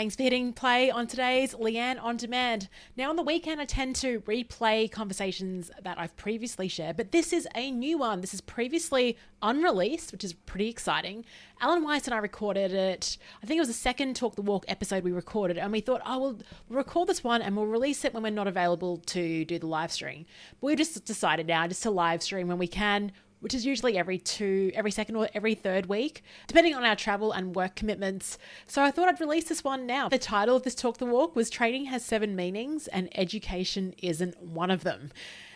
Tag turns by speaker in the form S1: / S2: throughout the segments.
S1: Thanks for hitting play on today's Leanne on Demand. Now, on the weekend, I tend to replay conversations that I've previously shared, but this is a new one. This is previously unreleased, which is pretty exciting. Alan Weiss and I recorded it. I think it was the second Talk the Walk episode we recorded, and we thought, we'll record this one and we'll release it when we're not available to do the live stream. But we just decided now just to live stream when we can, which is usually every second or every third week, depending on our travel and work commitments. So I thought I'd release this one now. The title of this Talk the Walk was Training Has 7 Meanings and Education Isn't One of Them.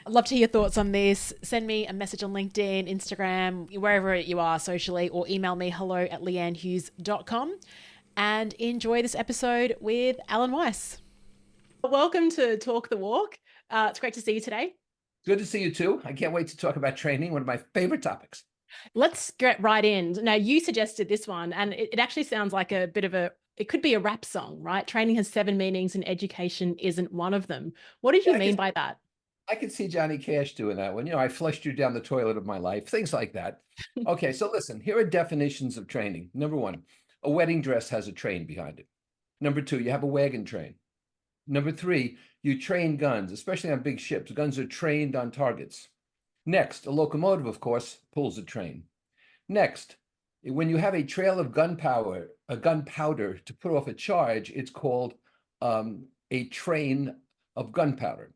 S1: I'd love to hear your thoughts on this. Send me a message on LinkedIn, Instagram, wherever you are socially, or email me hello@leannehughes.com, and enjoy this episode with Alan Weiss. Welcome to Talk the Walk. It's great to see you today.
S2: Good to see you too. I can't wait to talk about training, one of my favorite topics.
S1: Let's get right in. Now, you suggested this one, and it actually sounds like it could be a rap song, right? Training has 7 meanings and education isn't one of them. What did you mean by that?
S2: I could see Johnny Cash doing that one. I flushed you down the toilet of my life, things like that. Okay, so listen, here are definitions of training. Number one, a wedding dress has a train behind it. Number two, you have a wagon train. Number three, you train guns, especially on big ships. Guns are trained on targets. Next, a locomotive, of course, pulls a train. Next, when you have a trail of gunpowder to put off a charge, it's called a train of gunpowder.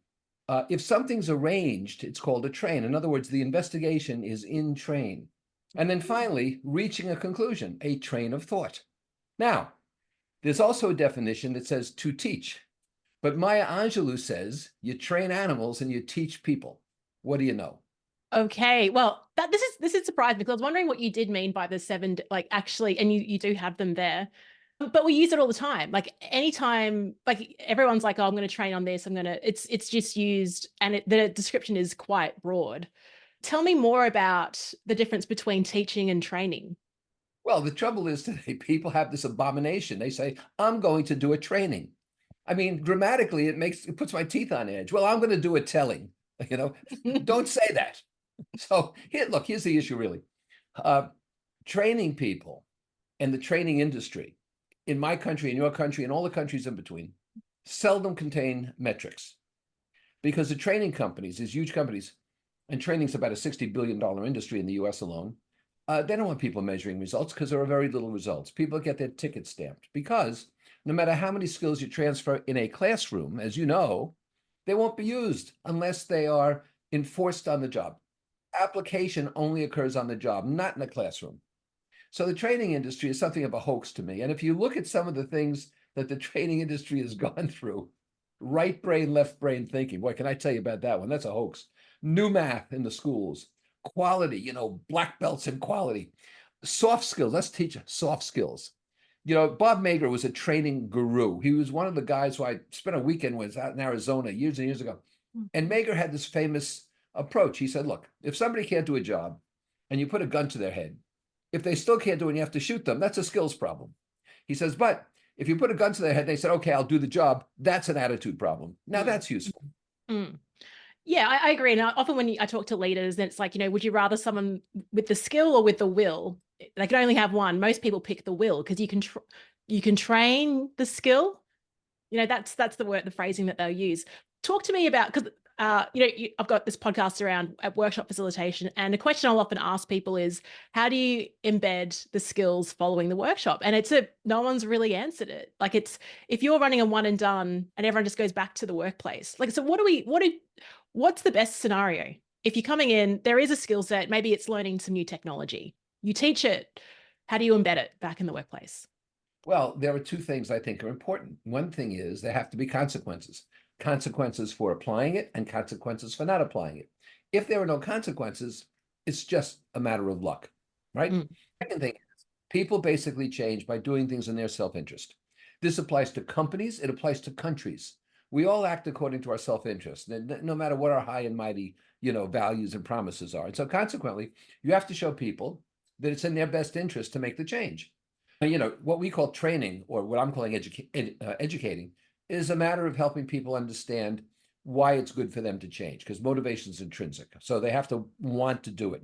S2: If something's arranged, it's called a train. In other words, the investigation is in train. And then finally, reaching a conclusion, a train of thought. Now, there's also a definition that says to teach. But Maya Angelou says you train animals and you teach people. What do you know?
S1: Okay, well, this is surprising because I was wondering what you did mean by the 7, like actually, and you do have them there, but we use it all the time. Like anytime, like everyone's like, oh, I'm going to train on this. It's just used, and the description is quite broad. Tell me more about the difference between teaching and training.
S2: Well, the trouble is today, people have this abomination. They say, I'm going to do a training. I mean, grammatically, it puts my teeth on edge. Well, I'm going to do a telling, don't say that. So here's the issue really. Training people and the training industry in my country, in your country, and all the countries in between, seldom contain metrics because the training companies, these huge companies, and training's about a $60 billion industry in the US alone, they don't want people measuring results because there are very little results. People get their ticket stamped because no matter how many skills you transfer in a classroom, as you know, they won't be used unless they are enforced on the job. Application only occurs on the job, not in the classroom. So the training industry is something of a hoax to me. And if you look at some of the things that the training industry has gone through, right brain, left brain thinking, boy, can I tell you about that one? That's a hoax. New math in the schools, quality, black belts in quality, soft skills. Let's teach soft skills. Bob Mager was a training guru. He was one of the guys who I spent a weekend with out in Arizona years and years ago. And Mager had this famous approach. He said, look, if somebody can't do a job and you put a gun to their head, if they still can't do it and you have to shoot them, that's a skills problem. He says, but if you put a gun to their head, they said, okay, I'll do the job. That's an attitude problem. Now that's useful.
S1: Mm. Yeah, I agree. And often when I talk to leaders, it's like, would you rather someone with the skill or with the will? They can only have one. Most people pick the will because you can train the skill. That's the phrasing that they'll use. Talk to me about, because I've got this podcast around workshop facilitation, and a question I'll often ask people is, how do you embed the skills following the workshop? And no one's really answered it. Like if you're running a one and done and everyone just goes back to the workplace, like, so what's the best scenario? If you're coming in, there is a skill set, maybe it's learning some new technology. You teach it. How do you embed it back in the workplace?
S2: Well, there are two things I think are important. One thing is there have to be consequences. Consequences for applying it and consequences for not applying it. If there are no consequences, it's just a matter of luck, right? Second thing is people basically change by doing things in their self-interest. This applies to companies. It applies to countries. We all act according to our self-interest, no matter what our high and mighty, values and promises are. And so consequently, you have to show people that it's in their best interest to make the change. What we call training, or what I'm calling educating, is a matter of helping people understand why it's good for them to change, because motivation is intrinsic. So they have to want to do it.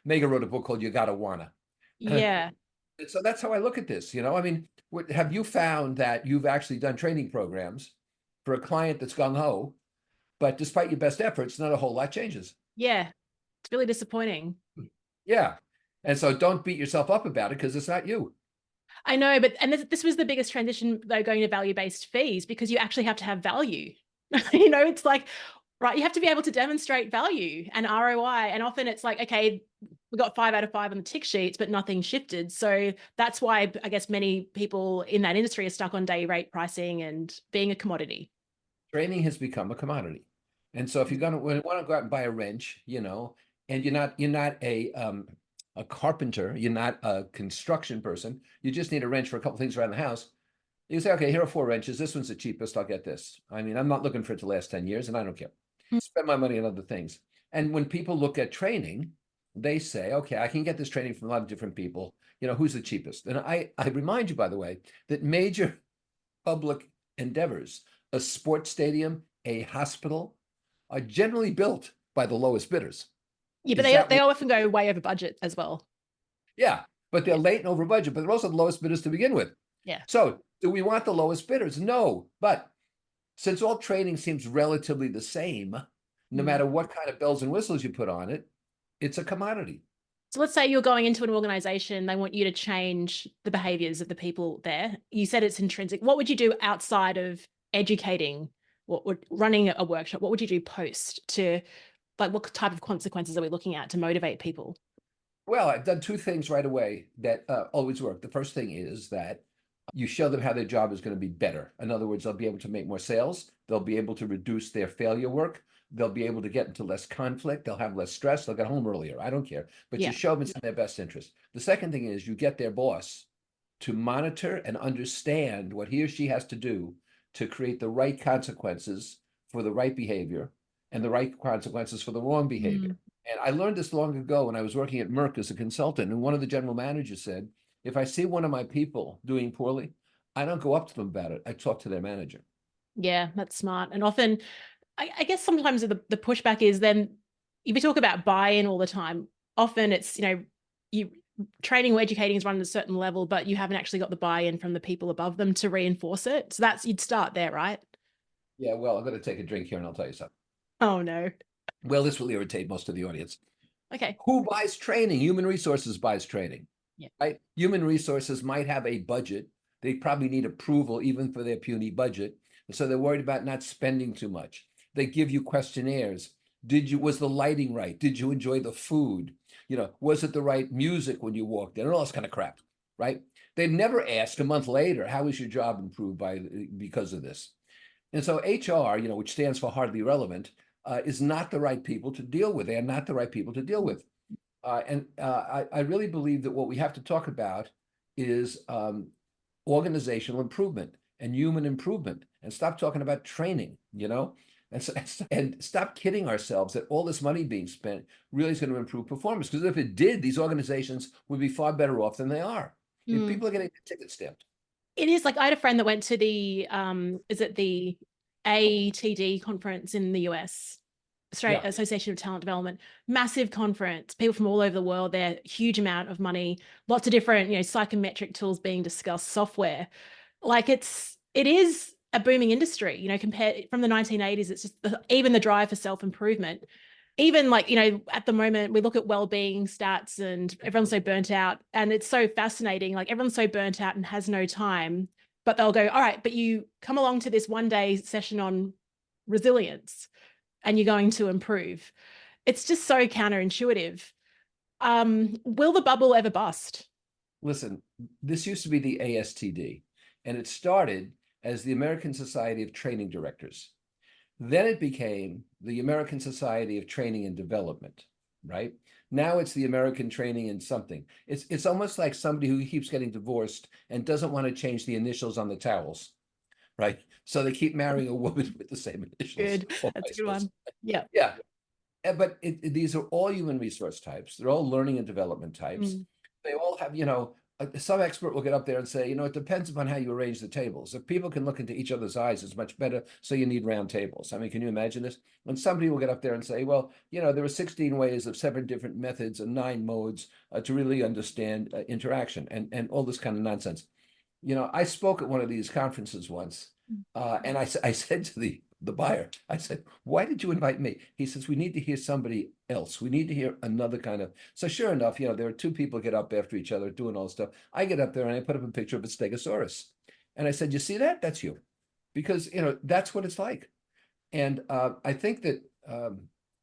S2: Megan wrote a book called You Gotta Wanna.
S1: Yeah.
S2: So that's how I look at this. I mean, Have you found that you've actually done training programs for a client that's gung ho, but despite your best efforts, not a whole lot changes?
S1: Yeah, it's really disappointing.
S2: Yeah. And so don't beat yourself up about it because it's not you.
S1: I know, but this was the biggest transition though, going to value-based fees, because you actually have to have value. It's like, right, you have to be able to demonstrate value and ROI. And often it's like, okay, we got 5 out of 5 on the tick sheets, but nothing shifted. So that's why I guess many people in that industry are stuck on day rate pricing and being a commodity.
S2: Training has become a commodity. And so if you're gonna want to go out and buy a wrench, and you're not a carpenter, you're not a construction person, you just need a wrench for a couple things around the house. You say, okay, here are 4 wrenches. This one's the cheapest. I'll get this. I mean, I'm not looking for it to last 10 years and I don't care. Spend my money on other things. And when people look at training, they say, okay, I can get this training from a lot of different people. Who's the cheapest? And I remind you, by the way, that major public endeavors, a sports stadium, a hospital, are generally built by the lowest bidders.
S1: Yeah, but
S2: Is that
S1: they often go way over budget as well.
S2: Yeah, but they're late and over budget, but they're also the lowest bidders to begin with.
S1: Yeah.
S2: So do we want the lowest bidders? No, but since all training seems relatively the same, no matter what kind of bells and whistles you put on it, it's a commodity.
S1: So let's say you're going into an organization, they want you to change the behaviors of the people there. You said it's intrinsic. What would you do outside of educating, running a workshop? What would you do post to, like, what type of consequences are we looking at to motivate people?
S2: Well, I've done 2 things right away that always work. The first thing is that you show them how their job is going to be better. In other words, they'll be able to make more sales. They'll be able to reduce their failure work. They'll be able to get into less conflict. They'll have less stress. They'll get home earlier. I don't care. But you show them it's in their best interest. The second thing is you get their boss to monitor and understand what he or she has to do to create the right consequences for the right behavior and the right consequences for the wrong behavior. And I learned this long ago when I was working at Merck as a consultant. And one of the general managers said, if I see one of my people doing poorly, I don't go up to them about it. I talk to their manager.
S1: Yeah, that's smart. And often, I guess sometimes the pushback is then, if you talk about buy-in all the time, often it's, you training or educating is run at a certain level, but you haven't actually got the buy-in from the people above them to reinforce it. So you'd start there, right?
S2: Yeah, well, I'm going to take a drink here and I'll tell you something.
S1: Oh, no.
S2: Well, this will irritate most of the audience.
S1: Okay.
S2: Who buys training? Human resources buys training.
S1: Yeah.
S2: Right? Human resources might have a budget. They probably need approval even for their puny budget. So they're worried about not spending too much. They give you questionnaires. Was the lighting right? Did you enjoy the food? Was it the right music when you walked in? And all this kind of crap, right? They never ask a month later, how is your job improved because of this? And so HR, which stands for hardly relevant, is not the right people to deal with. They are not the right people to deal with. I really believe that what we have to talk about is organizational improvement and human improvement, and stop talking about training, and stop kidding ourselves that all this money being spent really is going to improve performance. Because if it did, these organizations would be far better off than they are. If people are getting the ticket stamped.
S1: It is like, I had a friend that went to the, is it the ATD conference in the US? Australia Association of Talent Development, massive conference, people from all over the world there, huge amount of money, lots of different, psychometric tools being discussed, software. Like it is a booming industry, compared from the 1980s. It's just even the drive for self-improvement. Even like, at the moment we look at well-being stats and everyone's so burnt out, and it's so fascinating. Like everyone's so burnt out and has no time, but they'll go, all right, but you come along to this 1-day session on resilience and you're going to improve. It's just so counterintuitive. Will the bubble ever bust?
S2: Listen, this used to be the ASTD, and it started as the American Society of Training Directors. Then it became the American Society of Training and Development, right? Now it's the American Training and something. It's almost like somebody who keeps getting divorced and doesn't want to change the initials on the towels, right? So they keep marrying a woman with the same initials.
S1: Good. That's a good one. Yeah.
S2: Yeah. But these are all human resource types. They're all learning and development types. They all have, some expert will get up there and say, it depends upon how you arrange the tables. If people can look into each other's eyes, it's much better. So you need round tables. I mean, can you imagine this? When somebody will get up there and say, well, there are 16 ways of 7 different methods and 9 modes to really understand interaction and all this kind of nonsense. I spoke at one of these conferences once, and I said to the buyer, I said, "Why did you invite me?" He says, "We need to hear somebody else. We need to hear another kind of." So sure enough, there are two people get up after each other doing all this stuff. I get up there and I put up a picture of a stegosaurus, and I said, "You see that? That's you," because that's what it's like. And I think that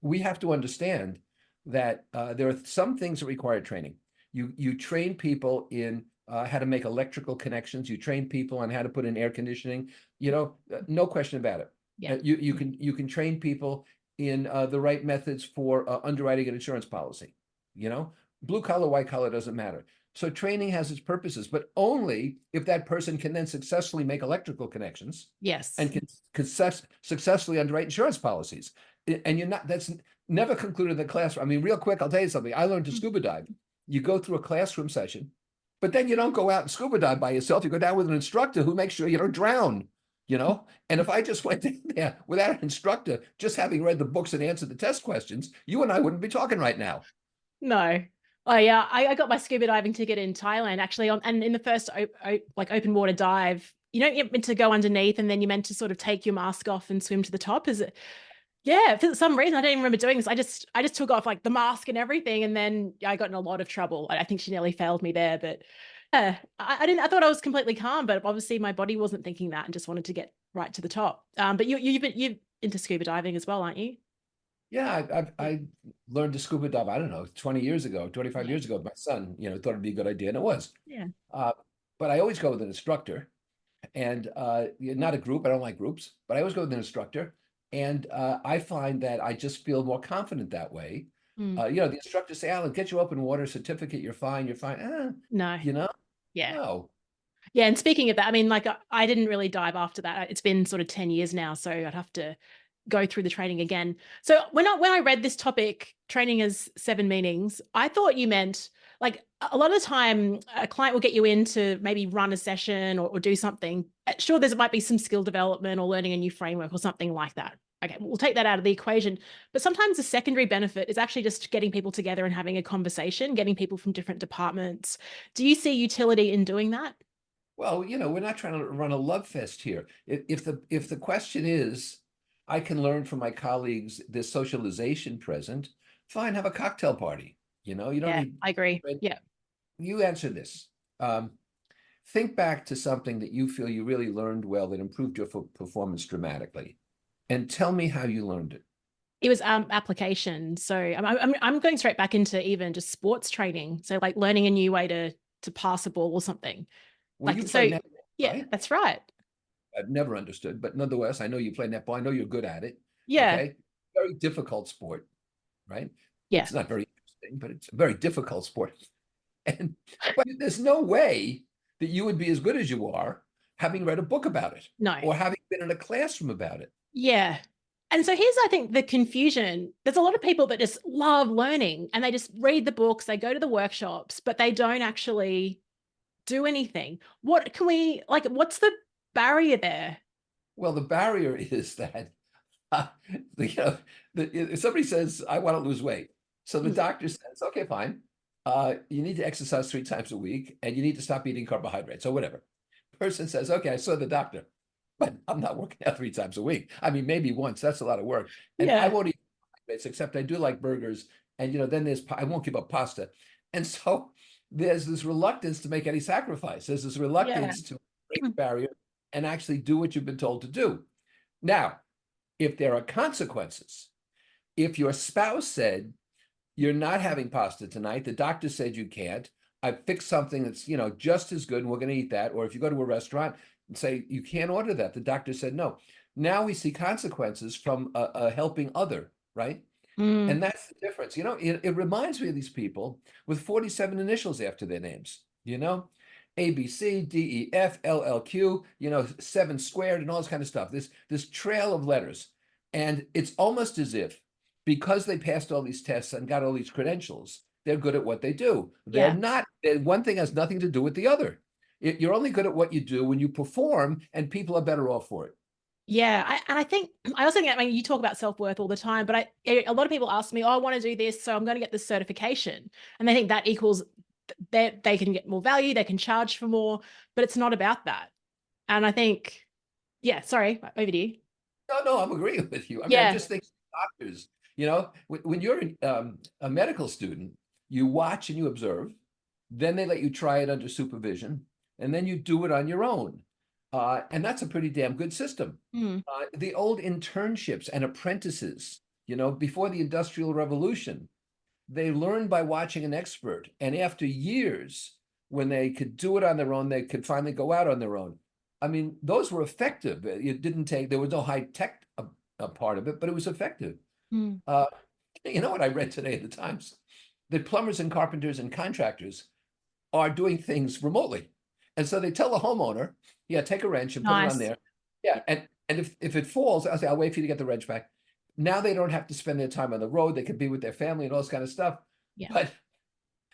S2: we have to understand that there are some things that require training. You train people in how to make electrical connections. You train people on how to put in air conditioning. No question about it.
S1: Yeah.
S2: You can train people in the right methods for underwriting an insurance policy. Blue collar, white collar doesn't matter. So training has its purposes, but only if that person can then successfully make electrical connections
S1: Yes.
S2: and can successfully underwrite insurance policies. And that's never concluded in the classroom. I mean, real quick, I'll tell you something. I learned to scuba dive. You go through a classroom session, but then you don't go out and scuba dive by yourself. You go down with an instructor who makes sure you don't drown. And if I just went in there without an instructor, just having read the books and answered the test questions, you and I wouldn't be talking right now.
S1: No. Oh yeah, I got my scuba diving ticket in Thailand actually, and in the first like open water dive, you're meant to go underneath, and then you're meant to sort of take your mask off and swim to the top. Is it? Yeah, for some reason I don't even remember doing this. I just took off like the mask and everything, and then I got in a lot of trouble. I think she nearly failed me there, but yeah, I didn't. I thought I was completely calm, but obviously my body wasn't thinking that and just wanted to get right to the top. But you've into scuba diving as well, aren't you?
S2: Yeah, I learned to scuba dive, I don't know, 20 years ago, 25
S1: Yeah.
S2: years ago. My son, thought it'd be a good idea, and it was.
S1: Yeah.
S2: Uh, but I always go with an instructor, and not a group. I don't like groups, but I always go with an instructor. And I find that I just feel more confident that way.
S1: Mm.
S2: The instructor say, "Alan, get your open water certificate. You're fine. You're fine."
S1: No.
S2: You know,
S1: Yeah.
S2: no.
S1: Yeah, and speaking of that, I mean, like I didn't really dive after that. It's been sort of 10 years now, so I'd have to go through the training again. So when I read this topic, training has 7 meanings, I thought you meant like a lot of the time a client will get you in to maybe run a session or do something. Sure, there might be some skill development or learning a new framework or something like that. Okay, we'll take that out of the equation. But sometimes the secondary benefit is actually just getting people together and having a conversation, getting people from different departments. Do you see utility in doing that?
S2: Well, we're not trying to run a love fest here. If the question is, I can learn from my colleagues this socialization present, fine, have a cocktail party. You don't
S1: Yeah,
S2: need.
S1: I agree. Yeah.
S2: You answer this. Think back to something that you feel you really learned well that improved your performance dramatically, and tell me how you learned it.
S1: It was application. So I'm going straight back into even just sports training. So like learning a new way to pass a ball or something.
S2: Well, you
S1: Like
S2: play
S1: so,
S2: netball,
S1: yeah,
S2: right?
S1: that's right.
S2: I've never understood, but nonetheless, I know you play netball. I know you're good at it.
S1: Yeah,
S2: Okay, very difficult sport, right?
S1: yeah.
S2: It's not very interesting, but it's a very difficult sport. And but there's no way that you would be as good as you are having read a book about it
S1: No,
S2: or having been in a classroom about it.
S1: yeah. And so here's, I think, the confusion. There's a lot of people that just love learning and they just read the books, they go to the workshops, but they don't actually do anything. What can we like? What's the barrier there?
S2: Well, the barrier is that uh, if somebody says, "I want to lose weight," so the
S1: Mm,
S2: doctor says, "Okay, fine. You need to exercise 3 times a week, and you need to stop eating carbohydrates or whatever." Person says, "Okay, I saw the doctor, but I'm not working out 3 times a week. I mean, maybe once. That's a lot of work, and I
S1: yeah,
S2: won't eat carbohydrates, except I do like burgers, and then I won't give up pasta, and so there's this reluctance to make any sacrifice. There's this
S1: yeah,
S2: reluctance to break the barrier and actually do what you've been told to do. Now, if there are consequences, if your spouse said, "You're not having pasta tonight, the doctor said you can't. I fixed something that's, just as good and we're going to eat that." Or if you go to a restaurant and say, "You can't order that, the doctor said no." Now we see consequences from a helping other, right?
S1: mm,
S2: And that's the difference. It reminds me of these people with 47 initials after their names, A, B, C, D, E, F, L, L, Q, 7 squared and all this kind of stuff. This trail of letters. And it's almost as if because they passed all these tests and got all these credentials, they're good at what they do. They're
S1: yeah.
S2: not. One thing has nothing to do with the other. You're only good at what you do when you perform, and people are better off for it.
S1: Yeah, and I think I also think, I mean, you talk about self-worth all the time, but a lot of people ask me, "Oh, I want to do this, so I'm going to get this certification," and they think that equals they can get more value, they can charge for more, but it's not about that. And I think, yeah, sorry, over to you.
S2: No, I'm agreeing with you. I mean, I
S1: Yeah.
S2: just think doctors, when you're a medical student, you watch and you observe, then they let you try it under supervision, and then you do it on your own. And that's a pretty damn good system.
S1: Mm.
S2: The old internships and apprentices, before the Industrial Revolution, they learned by watching an expert. And after years, when they could do it on their own, they could finally go out on their own. I mean, those were effective. It didn't take, there was no high tech a part of it, but it was effective.
S1: Mm.
S2: You know what I read today in the Times? That plumbers and carpenters and contractors are doing things remotely. And so they tell the homeowner, yeah, take a wrench and put it on
S1: Nice.
S2: there. Yeah. And if it falls, I'll say, I'll wait for you to get the wrench back. Now they don't have to spend their time on the road. They can be with their family and all this kind of stuff.
S1: Yeah.
S2: But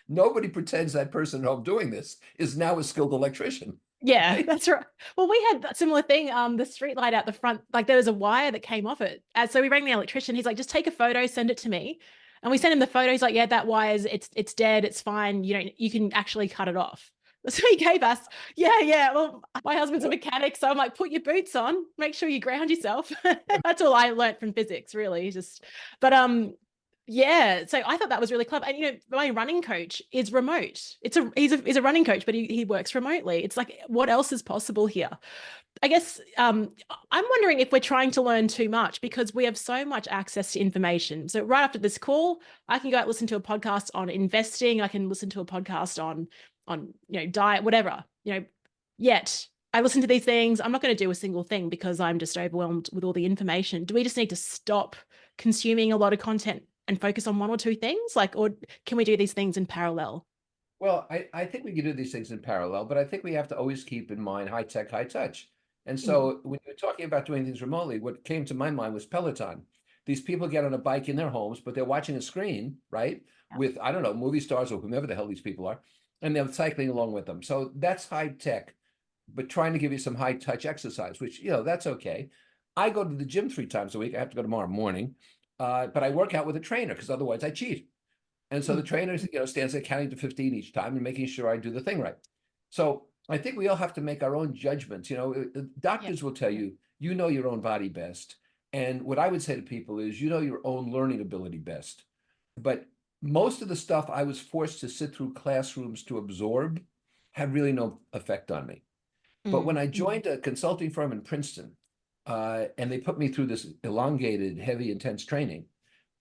S2: nobody pretends that person at home doing this is now a skilled electrician.
S1: Yeah, that's right. Well, we had that similar thing. The street light out the front, like there was a wire that came off it. And so we rang the electrician. He's like, just take a photo, send it to me. And we sent him the photo. He's like, yeah, that wire's it's dead. It's fine. You can actually cut it off. That's what he gave us. Yeah, yeah. Well, my husband's a mechanic, so I'm like, put your boots on, make sure you ground yourself. That's all I learned from physics, really. But yeah, so I thought that was really clever. And my running coach is remote. He's a running coach, but he works remotely. It's like, what else is possible here? I guess I'm wondering if we're trying to learn too much because we have so much access to information. So right after this call, I can go out and listen to a podcast on investing. I can listen to a podcast on diet, whatever. Yet I listen to these things. I'm not going to do a single thing because I'm just overwhelmed with all the information. Do we just need to stop consuming a lot of content and focus on one or two things? Or can we do these things in parallel?
S2: Well, I think we can do these things in parallel, but I think we have to always keep in mind high tech, high touch. And so when you're talking about doing things remotely, what came to my mind was Peloton. These people get on a bike in their homes, but they're watching a screen, right? With, I don't know, movie stars or whomever the hell these people are, and they're cycling along with them. So that's high tech, but trying to give you some high touch exercise, which, that's okay. I go to the gym 3 times a week. I have to go tomorrow morning, but I work out with a trainer because otherwise I cheat. And so the trainer, stands there counting to 15 each time and making sure I do the thing right. So I think we all have to make our own judgments. Doctors will tell you, your own body best. And what I would say to people is, your own learning ability best. But most of the stuff I was forced to sit through classrooms to absorb had really no effect on me. But when I joined a consulting firm in Princeton, and they put me through this elongated, heavy, intense training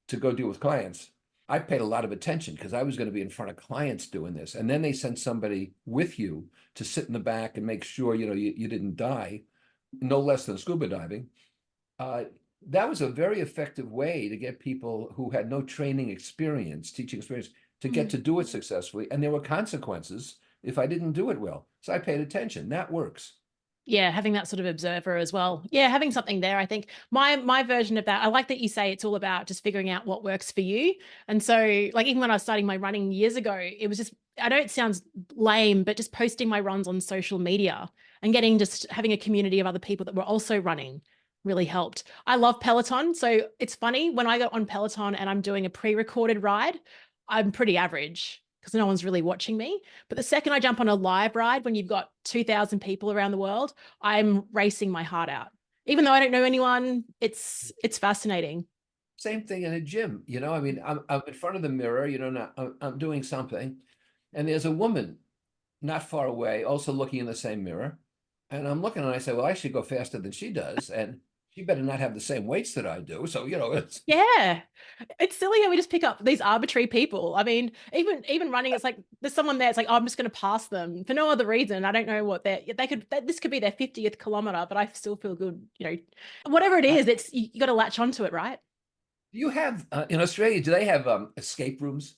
S2: to go deal with clients, I paid a lot of attention because I was going to be in front of clients doing this. And then they sent somebody with you to sit in the back and make sure, you didn't die, no less than scuba diving. That was a very effective way to get people who had no training experience, teaching experience, to get to do it successfully. And there were consequences if I didn't do it well. So I paid attention. That works.
S1: Yeah, having that sort of observer as well. Yeah, having something there. I think my version of that, I like that you say it's all about just figuring out what works for you. And so like even when I was starting my running years ago, it was just, I know it sounds lame, but just posting my runs on social media and just having a community of other people that were also running really helped. I love Peloton. So it's funny when I go on Peloton and I'm doing a pre-recorded ride, I'm pretty average because no one's really watching me. But the second I jump on a live ride, when you've got 2,000 people around the world, I'm racing my heart out. Even though I don't know anyone, it's fascinating.
S2: Same thing in a gym. I mean, I'm in front of the mirror, I'm doing something, and there's a woman not far away also looking in the same mirror. And I'm looking and I say, well, I should go faster than she does. And she better not have the same weights that I do. So, it's
S1: Yeah. It's silly how we just pick up these arbitrary people. I mean, even running, it's like there's someone there. It's like, oh, I'm just going to pass them for no other reason. I don't know what this could be their 50th kilometer, but I still feel good. Whatever it is, it's you got to latch onto it, right?
S2: you have in Australia, do they have escape rooms?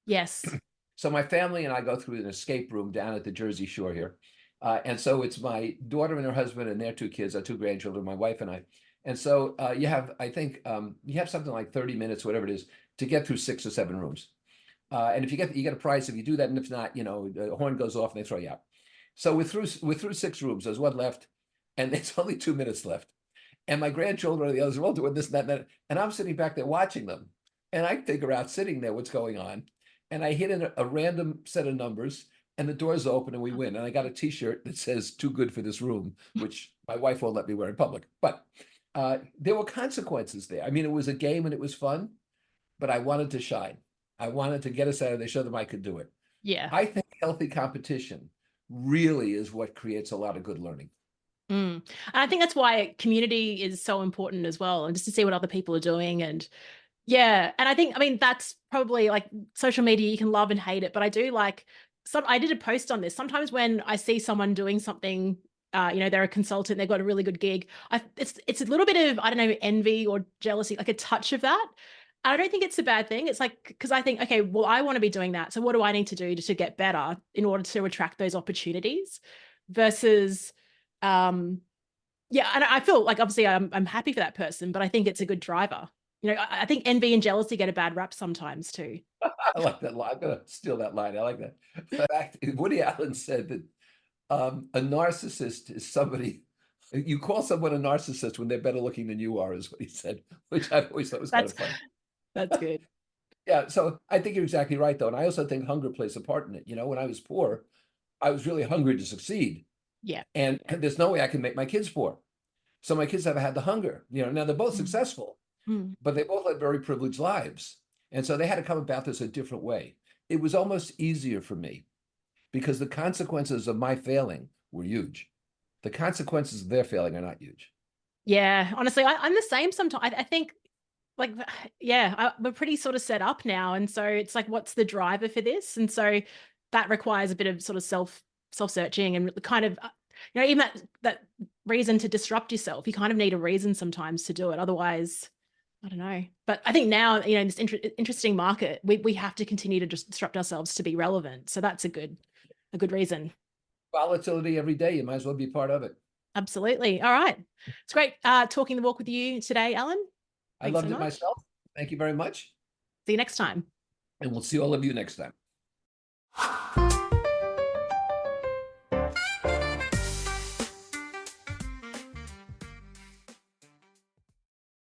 S1: Yes.
S2: So my family and I go through an escape room down at the Jersey Shore here. And so it's my daughter and her husband and their 2 kids, our 2 grandchildren, my wife and I. And so you have, I think, you have something like 30 minutes, whatever it is, to get through 6 or 7 rooms. And if you get a prize if you do that, and if not, the horn goes off and they throw you out. So we're through 6 rooms. There's one left, and it's only 2 minutes left. And my grandchildren and the others are all doing this and that, and I'm sitting back there watching them. And I figure out sitting there what's going on. and I hit a random set of numbers, and the doors open and we win. And I got a T-shirt that says "Too good for this room," which my wife won't let me wear in public. But there were consequences there. I mean, it was a game and it was fun, but I wanted to shine. I wanted to get us out of there, show them I could do it.
S1: Yeah.
S2: I think healthy competition really is what creates a lot of good learning.
S1: And I think that's why community is so important as well, and just to see what other people are doing. And yeah, and I mean, that's probably like social media, you can love and hate it, but I do like I did a post on this. Sometimes when I see someone doing something, they're a consultant, they've got a really good gig. It's a little bit of, I don't know, envy or jealousy, like a touch of that. I don't think it's a bad thing. It's like, because I think, okay, well, I want to be doing that. So what do I need to do to get better in order to attract those opportunities versus, yeah. And I feel like obviously I'm happy for that person, but I think it's a good driver. I think envy and jealousy get a bad rap sometimes too.
S2: I like that line. I'm going to steal that line. I like that. In fact, Woody Allen said that a narcissist is somebody, you call someone a narcissist when they're better looking than you are, is what he said, which I've always thought was kind of funny.
S1: That's good.
S2: Yeah, so I think you're exactly right, though. And I also think hunger plays a part in it. When I was poor, I was really hungry to succeed.
S1: Yeah.
S2: And there's no way I can make my kids poor. So my kids have had the hunger. Now they're both successful, but they both had very privileged lives. And so they had to come about this a different way. It was almost easier for me because the consequences of my failing were huge. The consequences of their failing are not huge.
S1: Yeah, honestly, I'm the same sometimes. I think like, yeah, we're pretty sort of set up now. And so it's like, what's the driver for this? And so that requires a bit of sort of self-searching and kind of, even that reason to disrupt yourself, you kind of need a reason sometimes to do it. Otherwise, I don't know. But I think now, in this interesting market, we have to continue to just disrupt ourselves to be relevant. So that's a good reason.
S2: Volatility every day. You might as well be part of it.
S1: Absolutely. All right. It's great talking the walk with you today, Alan.
S2: I loved it myself. Thank you very much.
S1: See you next time.
S2: And we'll see all of you next time.